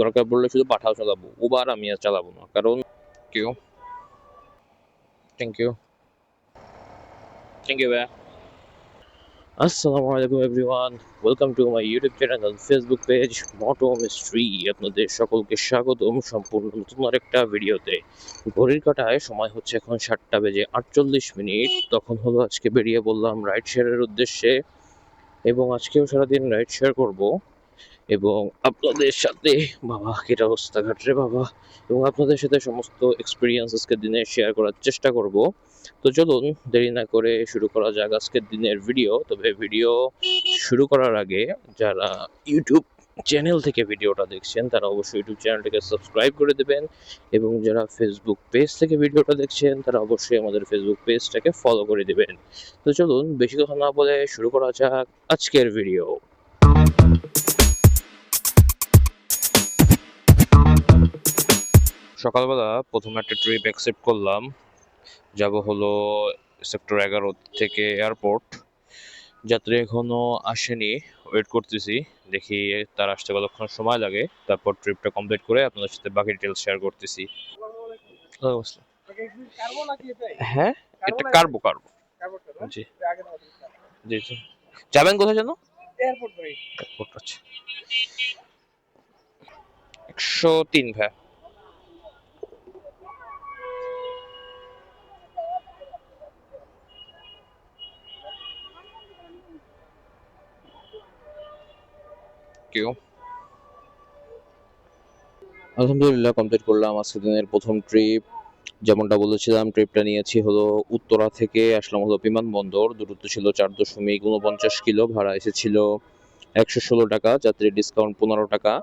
দরকার পড়লে শুধু পাঠাও চালাবো, উবার আমি আর চালাবো না, কারণ কেউ থ্যাংক ইউ থ্যাংক ইউ ভাইয়া। আসসালামু আলাইকুম everyone, welcome to my YouTube channel, Facebook page মোটো মিস্ট্রি। আপনাদের সকলকে স্বাগতম সম্পূর্ণ নতুন আরেকটা ভিডিওতে। ঘড়ির কাঁটায় সময় হচ্ছে এখন 7:48। তখন হলো আজকে বেরিয়ে বললাম রাইড শেয়ারের উদ্দেশ্যে, এবং আজকেও সারাদিন রাইড শেয়ার করব এবং আপনাদের সাথে, বাবা কি রাস্তাঘাট রে বাবা, এবং আপনাদের সাথে সমস্ত এক্সপিরিয়েন্স আজকের দিনে শেয়ার করার চেষ্টা করব। তো চলুন দেরি না করে শুরু করা যাক আজকের দিনের ভিডিও। তবে ভিডিও শুরু করার আগে যারা ইউটিউব চ্যানেল থেকে ভিডিওটা দেখছেন তারা অবশ্যই ইউটিউব চ্যানেলটাকে সাবস্ক্রাইব করে দেবেন, এবং যারা ফেসবুক পেজ থেকে ভিডিওটা দেখছেন তারা অবশ্যই আমাদের ফেসবুক পেজটাকে ফলো করে দেবেন। তো চলুন বেশি কথা না বলে শুরু করা যাক আজকের ভিডিও। সকালবেলা প্রথমে একটা ট্রিপ অ্যাকসেপ্ট করলাম, যাব হলো সেক্টর 11 থেকে এয়ারপোর্ট। যাত্রী এখনো আসেনি, ওয়েট করতেছি, দেখি তার আসতে কতক্ষণ সময় লাগে, তারপর ট্রিপটা কমপ্লিট করে আপনাদের সাথে বাকি ডিটেলস শেয়ার করতেছি। হ্যাঁ, এটা কার্বো কার্বো। জি জি জি। যাবেন কোথায় যেন? এয়ারপোর্ট। আচ্ছা, 103 ভাই। কেউ আলহামদুলিল্লাহ কমপ্লিট করলাম আজকের দিনের প্রথম ট্রিপ। যেমনটা বলেছিলাম, ট্রিপটা নিয়েছি হলো উত্তরা থেকে, আসলাম হলো বিমানবন্দর। দূরত্ব ছিল 4.49 কিলো, ভাড়া এসেছিল 116 টাকা, যাত্রী ডিসকাউন্ট 15 টাকা,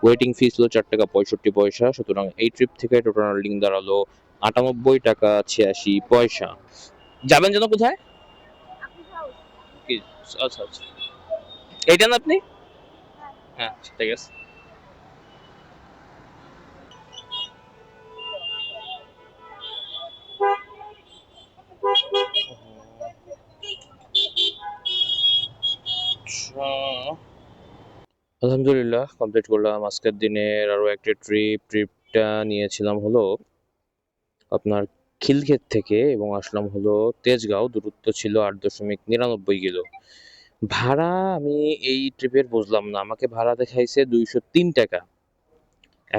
ওয়েটিং ফি ছিল 4 টাকা 65 পয়সা। সুতরাং এই ট্রিপ থেকে টোটাল আর্নিং দাঁড়ালো 98 টাকা 86 পয়সা। যাবেন যেন কোথায়? আচ্ছা আচ্ছা, এইটা না আপনি? হ্যাঁ ঠিক আছে। আলহামদুলিল্লাহ কমপ্লিট করলাম আজকের দিনের আরো একটা ট্রিপটা নিয়েছিলাম হলো আপনার খিলক্ষেত থেকে, এবং আসলাম হলো তেজগাঁও। দূরত্ব ছিল 8.99 কিলো। ভাড়া আমি এই ট্রিপের বুঝলাম না, আমাকে ভাড়া দেখাইছে 203 টাকা,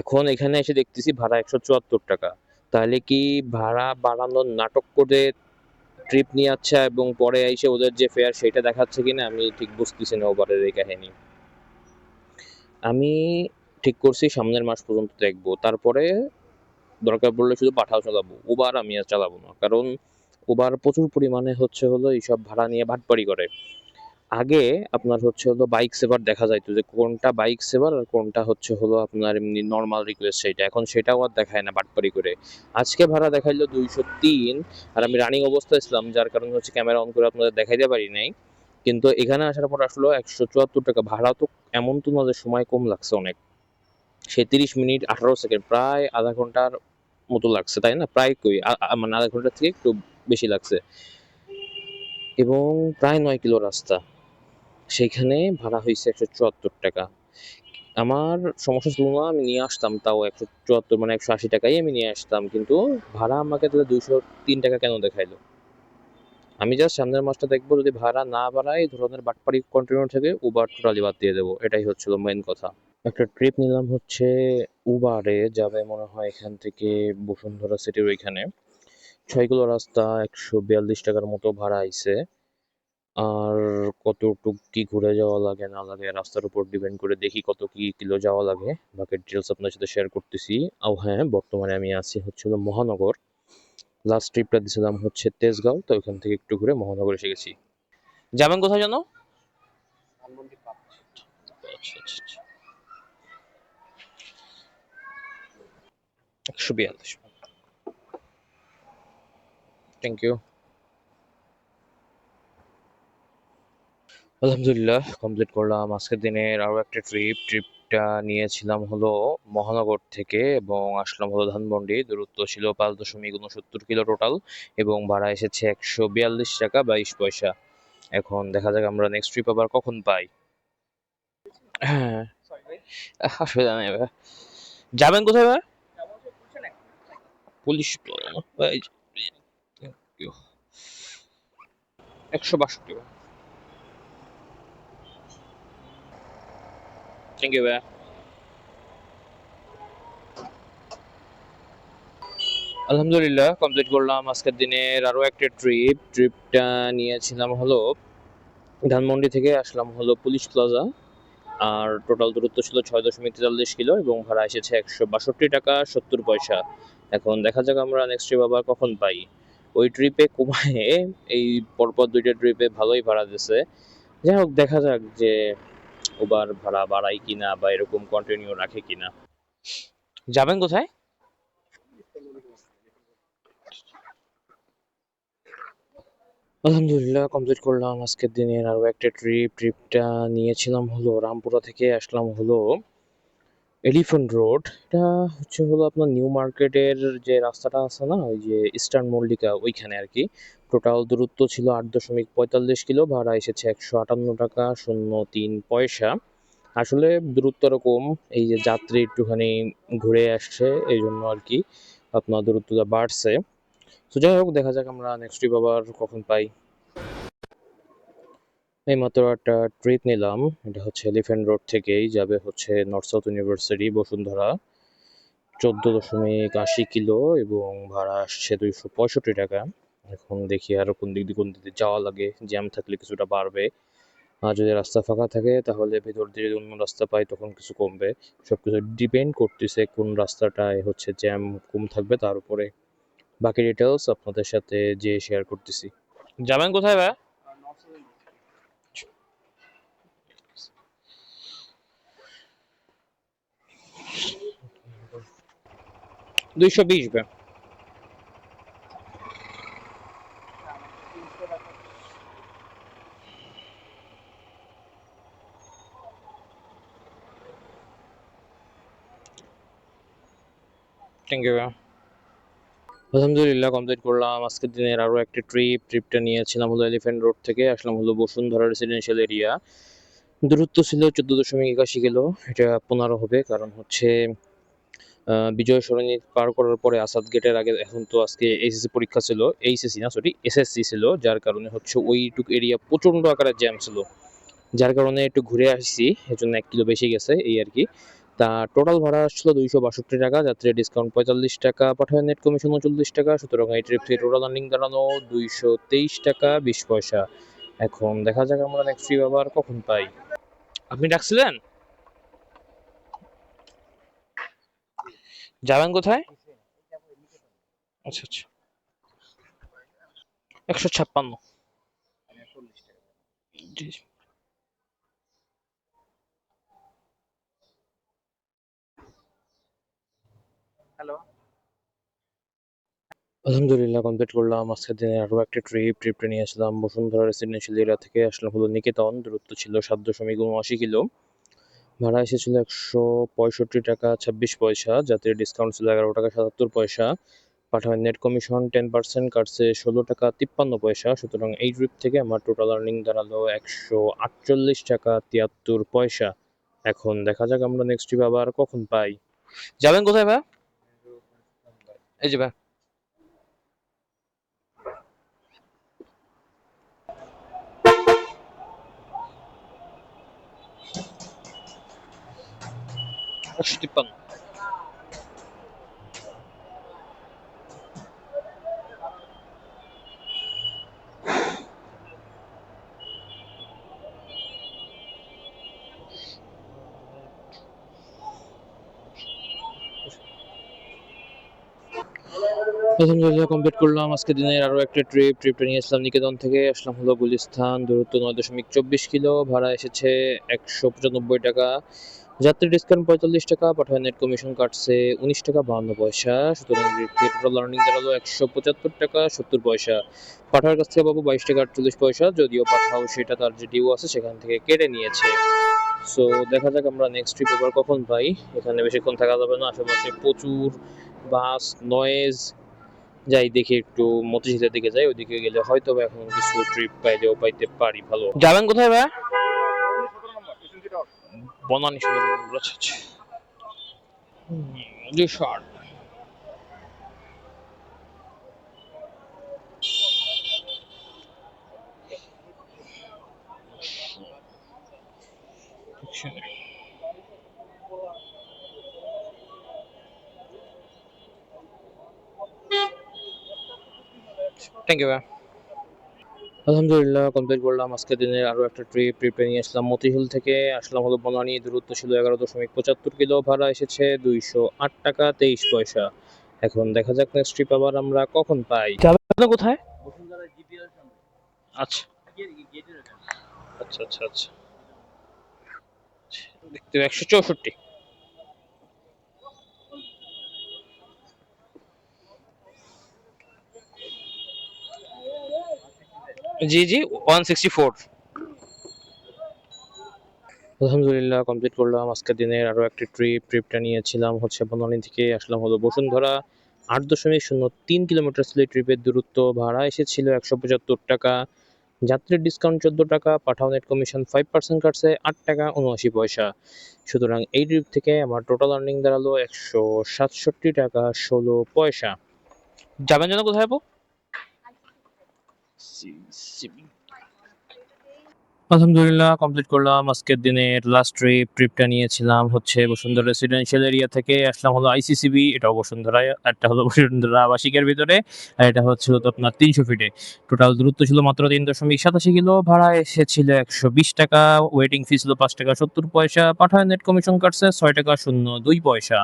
এখন এখানে এসে দেখতেছি ভাড়া 174 টাকা। তাহলে কি ভাড়া বাড়ানোর নাটক করে ট্রিপ নিয়ে যাচ্ছে, এবং পরে এসে ওদের যে ফেয়ার সেটা দেখাচ্ছে কিনা আমি ঠিক বুঝতেছি না ওভারের এই কাহিনী। আমি ঠিক করছি সামনের মাস পর্যন্ত দেখবো, তারপরে দরকার পড়লে শুধু পাঠাও চালাবো, উবার আমি আর চালাবো না, কারণ উবার প্রচুর পরিমাণে হচ্ছে হলো এইসব ভাড়া নিয়ে বাটপারি করে। আগে আপনার হচ্ছে হলো বাইক সেভার দেখা যাইতো যে কোনটা বাইক সেভার আর কোনটা হচ্ছে হলো আপনার এমনি নর্মাল রিকোয়েস্ট, সেটা এখন সেটাও আর দেখায় না বাটপারি করে। আজকে ভাড়া দেখাইলো 203, আর আমি রানিং অবস্থায় ছিলাম যার কারণে হচ্ছে ক্যামেরা অন করে আপনাদের দেখাইতে পারি নাই। কিন্তু এখানে আসার পর আসলো 174 টাকা। ভাড়া তো এমন তো না যে সময় কম লাগছে অনেক, সে 30 মিনিট 18 সেকেন্ড, প্রায় আধা ঘন্টার মতো লাগছে, তাই না? প্রায় কই মানে আধা ঘন্টা থেকে একটু বেশি লাগছে, এবং প্রায় 9 কিলো রাস্তা, সেইখানে ভাড়া হয়েছে 174 টাকা। আমার সমস্যা ছিল না, আমি নিয়ে আসতাম তাও 174 মানে 180 টাকাই আমি নিয়ে আসতাম, কিন্তু ভাড়া আমাকে তাহলে 203 টাকা কেন দেখাইলো? আমি জাস্ট সামনের মাসটা দেখবো, যদি ভাড়া না বাড়ায় এই ধরনের বাটপারি কন্টিনিউ থেকে উবার টোটালি বাদ দিয়ে দেবো, এটাই হচ্ছিল মেইন কথা। একটা ট্রিপ নিলাম হচ্ছে উবারে, যাবে মনে হয় এখান থেকে বসুন্ধরা সিটির ওইখানে। 6 কিলো রাস্তা, 142 টাকার মতো ভাড়া আইছে। আর কতটুক কি ঘুরে যাওয়া লাগে না লাগে রাস্তার উপর ডিপেন্ড করে, দেখি কত কি কিলো যাওয়া লাগে, বাকি ডিটেলস আপনার সাথে শেয়ার করতেছি। ও হ্যাঁ, বর্তমানে আমি আছি হচ্ছে মহানগর। লাস্ট ট্রিপটা দিয়েছিলাম হচ্ছে তেজগাঁও, তো ওইখান থেকে একটু ঘুরে মহানগর এসে গেছি। যাবেন কোথায় জানো? আচ্ছা আচ্ছা আচ্ছা, 142। Thank you. আলহামদুলিল্লাহ কমপ্লিট করলাম আজকের দিনের আরও একটা ট্রিপটা নিয়েছিলাম হলো মহানগর থেকে, এবং আসলাম হলো ধানমন্ডি। দূরত্ব ছিল 5.69 কিলো টোটাল, এবং ভাড়া এসেছে 142 টাকা 22 পয়সা। এখন দেখা যাক আমরা নেক্সট ট্রিপ আবার কখন পাই। হ্যাঁ, অসুবিধা নেই ভাই। যাবেন কোথায় ভাই? পুলিশ ভাই, 162 ভাই। থ্যাংক ইউ ভাই। আলহামদুলিল্লাহ কমপ্লিট করলাম আজকের দিনের আরো একটা ট্রিপটা নিয়েছিলাম হলো ধানমন্ডি থেকে আসলাম হলো পুলিশ প্লাজা। আর টোটাল দূরত্ব ছিল 6.43 কিলো এবং ভাড়া এসেছে 162 টাকা 70 পয়সা। এখন দেখা যাক আমরা নেক্সট ট্রিপ আবার কখন পাই। ওই ট্রিপে কমায় এই পরপর দুইটা ট্রিপে ভালোই ভাড়া দিছে। যাই হোক দেখা যাক যে ওবার ভাড়া বাড়াই কিনা বা এরকম কন্টিনিউ রাখে কিনা। যাবেন কোথায়? আলহামদুলিল্লাহ কমপ্লিট করলাম আজকের দিনের আরো একটা ট্রিপটা নিয়েছিলাম হলো রামপুরা থেকে আসলাম হলো এলিফ্যান্ট রোড। এটা হচ্ছে হলো আপনার নিউ মার্কেটের যে রাস্তাটা আছে না, ওই যে ইস্টার্ন মল্লিকা ওইখানে আর কি। টোটাল দূরত্ব ছিল 8.45 কিলো, ভাড়া এসেছে 158 টাকা 03 পয়সা। আসলে দূরত্ব এরকম, এই যে যাত্রী একটুখানি ঘুরে আসছে এই জন্য আর কি আপনার দূরত্বটা বাড়ছে। তো যাই হোক দেখা যাক আমরা নেক্সট ট্রিপ আবার কখন পাই। এইমাত্র একটা ট্রিপ নিলাম, এটা হচ্ছে এলিফ্যান্ট রোড থেকেই যাবে হচ্ছে north south university Bashundhara, 14.80 kilo এবং ভাড়া আসছে 265 টাকা। এখন দেখি আরো কোন দিক দিয়ে যাওয়া লাগে, জ্যাম থাকলে কিছুটা বাড়বে, আর যদি রাস্তা ফাঁকা থাকে তাহলে ভেতর দিয়ে যদি অন্য রাস্তা পাই তখন কিছু কমবে। সবকিছু ডিপেন্ড করতেছে কোন রাস্তাটায় হচ্ছে জ্যাম কম থাকবে তার উপরে। বাকি ডিটেলস আপনাদের সাথে যে শেয়ার করতেছি। যাবেন কোথায় ভাই? 220 ভাই। থ্যাংক ইউ ভাই। আলহামদুলিল্লাহ কমপ্লিট করলাম আজকের দিনের আরো একটা ট্রিপটা নিয়েছিলাম হলো এলিফ্যান্ট রোড থেকে আসলাম হলো বসুন্ধরা রেসিডেন্সিয়াল এরিয়া। দূরত্ব ছিল 14.81 কিলো, এটা 15 হবে কারণ হচ্ছে বিজয় সরণি পার করার পরে আসাদ গেটের আগে, এখন তো আজকে এইচএসসি পরীক্ষা ছিল, এইচএসসি না সরি এসএসসি ছিল, যার কারণে হচ্ছে ওইটুক এরিয়া প্রচন্ড আকারে জ্যাম ছিল, যার কারণে একটু ঘুরে আসছি, এর জন্য 1 কিলো বেশি গেছে এই আর কি। তা টোটাল ভাড়া আসছিল 262 টাকা, যাত্রী ডিসকাউন্ট 45 টাকা, পাঠায় নেট কমিশন 39 টাকা, সুতরাং এই ট্রিপ থেকে টোটাল আর্নিং দাঁড়ানো 223 টাকা 20 পয়সা। এখন দেখা যাক আমরা নেক্সট ট্রিপ আবার কখন পাই। আপনি ডাকছিলেন? যাবেন কোথায়? আচ্ছা আচ্ছা, 156। জি। আলহামদুলিল্লাহ কমপ্লিট করলাম আজকের দিনে আরো একটা ট্রিপটা নিয়ে আসলাম বসুন্ধরা রেসিডেন্সিয়াল এরিয়া থেকে আসলাম হলো নিকেতন। দূরত্ব ছিল 7.79 কিলো, ভাড়া এসেছিল 165 টাকা 26 পয়সা, যাত্রীর ডিসকাউন্ট ছিল 11 টাকা 77 পয়সা, পাঠায় নেট কমিশন 10% কাটছে 16 টাকা 53 পয়সা, সুতরাং এই ট্রিপ থেকে আমার টোটাল আর্নিং দাঁড়ালো 148 টাকা 73 পয়সা। এখন দেখা যাক আমরা নেক্সট ট্রিপ আবার কখন পাই। যাবেন কোথায় ভাই? এই যে ভাই, 153। আলহামদুলিল্লাহ কমপ্লিট করলাম আজকের দিনের আরো একটা ট্রিপটা নিয়ে আসলাম নিকেতন থেকে আসলাম হলো গুলিস্তান। দূরত্ব 9.24 কিলো, ভাড়া এসেছে 195 টাকা, যাত্রী ডিসকাউন্ট 45 টাকা, পাঠায় নেট কমিশন কাটছে 19 টাকা 52 পয়সা, সুতরাং টোটাল আর্নিং দাঁড়ালো 175 টাকা 70 পয়সা। পাঠার কাছ থেকে পাবো 22 টাকা 48 পয়সা, যদিও পাঠাও সেটা তার যে ডিউ আছে সেখান থেকে কেটে নিয়েছে। সো দেখা যাক আমরা নেক্সট ট্রিপ আবার কখন পাই। এখানে বেশিক্ষণ থাকা যাবে না, আশেপাশে প্রচুর বাস নয়েজ। যাই দেখি একটু মতিঝিলের দিকে যাই, ওইদিকে গেলে হয়তো বা এখন কিছু ট্রিপ পাইলেও পাইতে পারি ভালো। যাবেন কোথায় ভাই? বনানী সদর উপজেলা। আচ্ছা আচ্ছা। 208। থ্যাংক ইউ ভাই। আলহামদুলিল্লাহ কমপ্লিট করলাম আজকের দিনের আরও একটা ট্রিপে নিয়ে আসলাম মতিঝিল থেকে আসলাম হলো বনানী। দূরত্ব ছিল 11.75 কিলো, ভাড়া এসেছে 208 টাকা 23 পয়সা। এখন দেখা যাক নেক্সট ট্রিপ আবার আমরা কখন পাই। যাবেন কোথায়? আচ্ছা আচ্ছা আচ্ছা আচ্ছা। দেখতে 164। জি জি 164। আলহামদুলিল্লাহ কমপ্লিট করলাম আজকের দিনের আরও একটি ট্রিপটা নিয়েছিলাম হচ্ছে বনানী থেকে আসলাম হলো বসুন্ধরা। 8.03 কিলোমিটার ছিল এই ট্রিপের দূরত্ব, ভাড়া এসেছিল 175 টাকা। যাত্রীর ডিসকাউন্ট 14 টাকা, পাঠাও নেট কমিশন 5% কাটছে 8 টাকা 79 পয়সা। সুতরাং এই ট্রিপ থেকে আমার টোটাল আর্নিং দাঁড়ালো 167 টাকা 16 পয়সা। যাবেন যেন কোথায় আপু? আলহামদুলিল্লাহ কমপ্লিট করলাম আজকের দিনের লাস্ট ট্রিপটা নিয়েছিলাম হচ্ছে বসুন্ধরা রেসিডেন্সিয়াল এরিয়া থেকে আসলাম হলো আইসিসিবি, এটাও বসুন্ধরায়, একটা হলো বসুন্ধরা আবাসিকের ভিতরে, আর এটা হচ্ছে হলো আপনার 300 ফিটে। টোটাল দূরত্ব ছিল মাত্র 3.87 কিলো, ভাড়া এসেছিল 120 টাকা, ওয়েটিং ফি ছিল 5 টাকা 70 পয়সা, পাঠায় নেট কমিশন কাটছে 6 টাকা 02 পয়সা।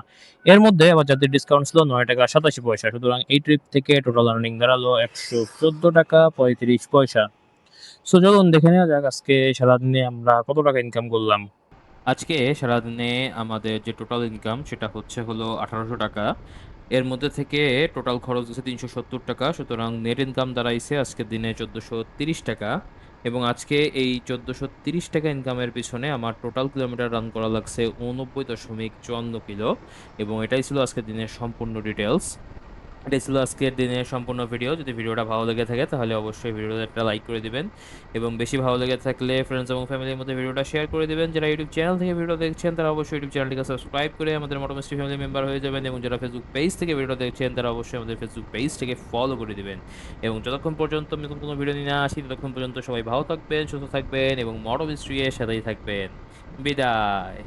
এর মধ্যে আবার যাদের ডিসকাউন্ট ছিল 9 টাকা 87 পয়সা। সুতরাং এই ট্রিপ থেকে টোটাল আর্নিং দাঁড়ালো 114 টাকা 35 পয়সা। সো চলুন দেখে নেওয়া যাক আজকে সারাদিনে আমরা কত টাকা ইনকাম করলাম। আজকে সারাদিনে আমাদের যে টোটাল ইনকাম সেটা হচ্ছে হলো 1800 টাকা। এর মধ্যে থেকে টোটাল খরচ হচ্ছে 370 টাকা। সুতরাং নেট ইনকাম দাঁড়াইছে আজকের দিনে 1430 টাকা। এবং আজকে এই 1430 টাকা ইনকামের পিছনে আমার টোটাল কিলোমিটার রান করা লাগছে 89.54 কিলো। এবং এটাই ছিল আজকের দিনের সম্পূর্ণ ডিটেলস। এটাই ছিল আজকের দিনের সম্পূর্ণ ভিডিও। যদি ভিডিওটা ভালো লেগে থাকে তাহলে অবশ্যই ভিডিওতে একটা লাইক করে দিবেন, এবং বেশি ভালো লেগে থাকলে ফ্রেন্ডস এবং ফ্যামিলির মধ্যে ভিডিওটা শেয়ার করে দিবেন। যারা ইউটিউব চ্যানেল থেকে ভিডিও দেখছেন তারা অবশ্যই ইউটিউব চ্যানেলটিকে সাবস্ক্রাইব করে আমাদের মোটো মিস্ট্রি ফ্যামিলি মেম্বার হয়ে যাবেন, এবং যারা ফেসবুক পেজ থেকে ভিডিও দেখছেন তারা অবশ্যই আমাদের ফেসবুক পেজটিকে ফলো করে দিবেন। এবং যতক্ষণ পর্যন্ত আমি নতুন কোনো ভিডিও নিয়ে না আসি ততক্ষণ পর্যন্ত সবাই ভালো থাকবেন, সুস্থ থাকবেন এবং মোটো মিস্ট্রি এর সাথেই থাকবেন। বিদায়।